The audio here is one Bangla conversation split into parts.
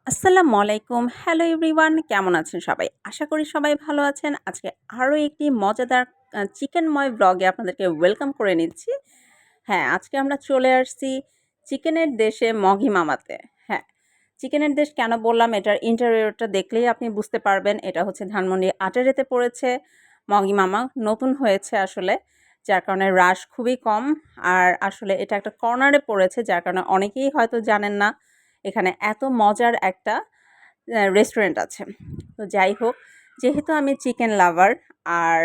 আসসালামু আলাইকুম। হ্যালো এভরিওয়ান, কেমন আছেন সবাই? আশা করি সবাই ভালো আছেন। আজকে আরো একটি মজাদার চিকেনময় ব্লগে আপনাদেরকে ওয়েলকাম করে নিচ্ছি। হ্যাঁ, আজকে আমরা চলে আসছি চিকেনের দেশে মগি মামাতে। হ্যাঁ, চিকেনের দেশ কেন বললাম, এটার ইন্টেরিয়রটা দেখলেই আপনি বুঝতে পারবেন। এটা হচ্ছে ধানমন্ডি আটেরেতে পড়েছে। মগি মামা নতুন হয়েছে আসলে, যার কারণে রাশ খুবই কম। আর আসলে এটা একটা কর্নারে পড়েছে, যার কারণে অনেকেই হয়তো জানেন না এখানে এত মজার একটা রেস্টুরেন্ট আছে। তো যাই হোক, যেহেতু আমি চিকেন লাভার আর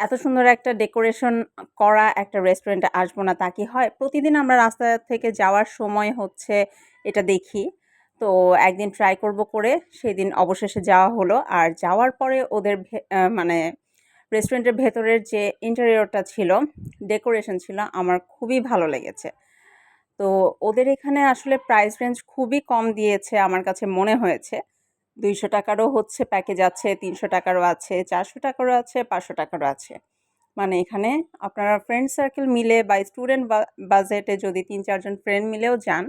এত সুন্দর একটা ডেকোরেশন করা একটা রেস্টুরেন্টে আসবো না তা কি হয়? প্রতিদিন আমরা রাস্তা থেকে যাওয়ার সময় হচ্ছে এটা দেখি। তো একদিন ট্রাই করব করে সেদিন অবশেষে যাওয়া হলো। আর যাওয়ার পরে ওদের মানে রেস্টুরেন্টের ভেতরের যে ইন্টেরিয়রটা ছিল, ডেকোরেশন ছিল, আমার খুবই ভালো লেগেছে। তো ওদের এখানে আসলে প্রাইস রেঞ্জ খুবই কম দিয়েছে আমার কাছে মনে হয়েছে। ৳২০০ হচ্ছে প্যাকেজ আছে, ৳৩০০ আছে, ৳৪০০ আছে, ৳৫০০ আছে। মানে এখানে আপনারা ফ্রেন্ড সার্কেল মিলে বা স্টুডেন্ট বাজেটে যদি ৩-৪ জন ফ্রেন্ড মিলেও যান,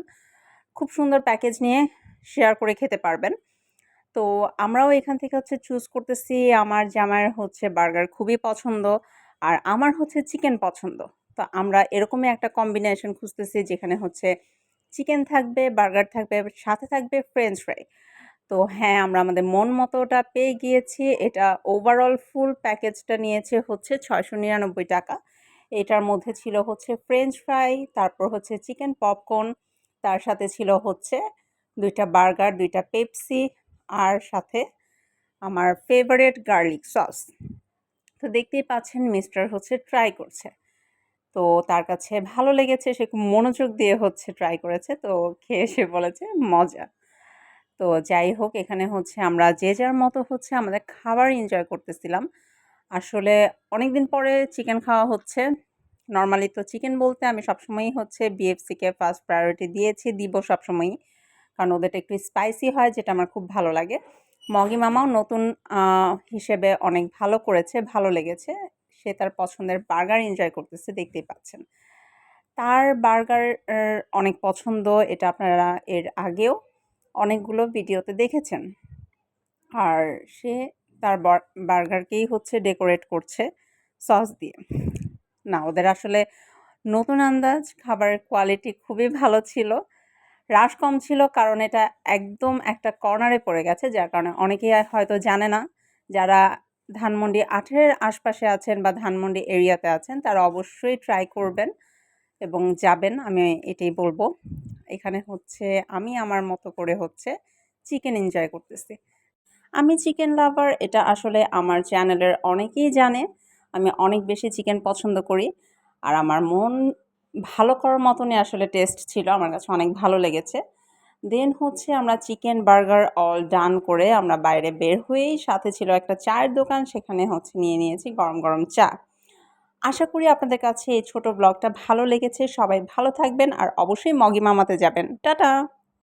খুব সুন্দর প্যাকেজ নিয়ে শেয়ার করে খেতে পারবেন। তো আমরাও এখান থেকে হচ্ছে চুজ করতেছি। আমার জামাইয়ের হচ্ছে বার্গার খুবই পছন্দ, আর আমার হচ্ছে চিকেন পছন্দ। তো আমরা এরকমই একটা কম্বিনেশন খুঁজতেছি যেখানে হচ্ছে চিকেন থাকবে, বার্গার থাকবে, সাথে থাকবে ফ্রেঞ্চ ফ্রাই। তো হ্যাঁ, আমরা আমাদের মন মতোটা পেয়ে গিয়েছি। এটা ওভারঅল ফুল প্যাকেজটা নিয়েছে হচ্ছে ৳৬৯৯। এটার মধ্যে ছিল হচ্ছে ফ্রেঞ্চ ফ্রাই, তারপর হচ্ছে চিকেন পপকর্ন, তার সাথে ছিল হচ্ছে ২ টা বার্গার, ২ টা পেপসি, আর সাথে আমার ফেভারিট গার্লিক সস। তো দেখতেই পাচ্ছেন মিস্টার হচ্ছে ট্রাই করছে। তো তার কাছে ভালো লেগেছে, সে খুব মনোযোগ দিয়ে হচ্ছে ট্রাই করেছে। তো খেয়ে সে বলেছে মজা। তো যাই হোক, এখানে হচ্ছে আমরা যে যার মতো হচ্ছে আমাদের খাবার এনজয় করতেছিলাম। আসলে অনেকদিন পরে চিকেন খাওয়া হচ্ছে। নরমালি তো চিকেন বলতে আমি সবসময়ই হচ্ছে বিএফসিকে ফার্স্ট প্রায়োরিটি দিয়েছি, দিব সবসময়ই। কারণ ওদেরটা একটু স্পাইসি হয়, যেটা আমার খুব ভালো লাগে। মগি মামাও নতুন হিসেবে অনেক ভালো করেছে, ভালো লেগেছে। সে তার পছন্দের বার্গার এনজয় করতেছে, দেখতেই পাচ্ছেন। তার বার্গার অনেক পছন্দ, এটা আপনারা এর আগেও অনেকগুলো ভিডিওতে দেখেছেন। আর সে তার বার্গারকেই হচ্ছে ডেকোরেট করছে সস দিয়ে। না, ওদের আসলে নতুন আন্দাজ, খাবারের কোয়ালিটি খুবই ভালো ছিল। রাশ কম ছিল কারণ এটা একদম একটা কর্নারে পড়ে গেছে, যার কারণে অনেকেই হয়তো জানে না। যারা ধানমন্ডি ৮-এর আশপাশে আছেন বা ধানমন্ডি এরিয়াতে আছেন, তারা অবশ্যই ট্রাই করবেন এবং যাবেন, আমি এটাই বলবো। এখানে হচ্ছে আমি আমার মতো করে হচ্ছে চিকেন এনজয় করতেছি। আমি চিকেন লাভার, এটা আসলে আমার চ্যানেলের অনেকেই জানে। আমি অনেক বেশি চিকেন পছন্দ করি। আর আমার মন ভালো করার মতনই আসলে টেস্ট ছিল। আমার কাছে অনেক ভালো লেগেছে। দেন হচ্ছে আমরা চিকেন বার্গার অল ডান করে আমরা বাইরে বের হয়েই সাথে ছিল একটা চায়ের দোকান, সেখানে হচ্ছে নিয়ে নিয়েছি গরম, গরম চা। আশা করি আপনাদের কাছে এই ছোট ব্লগটা ভালো লেগেছে। সবাই ভালো থাকবেন আর অবশ্যই মগি মামাতে যাবেন। টাটা!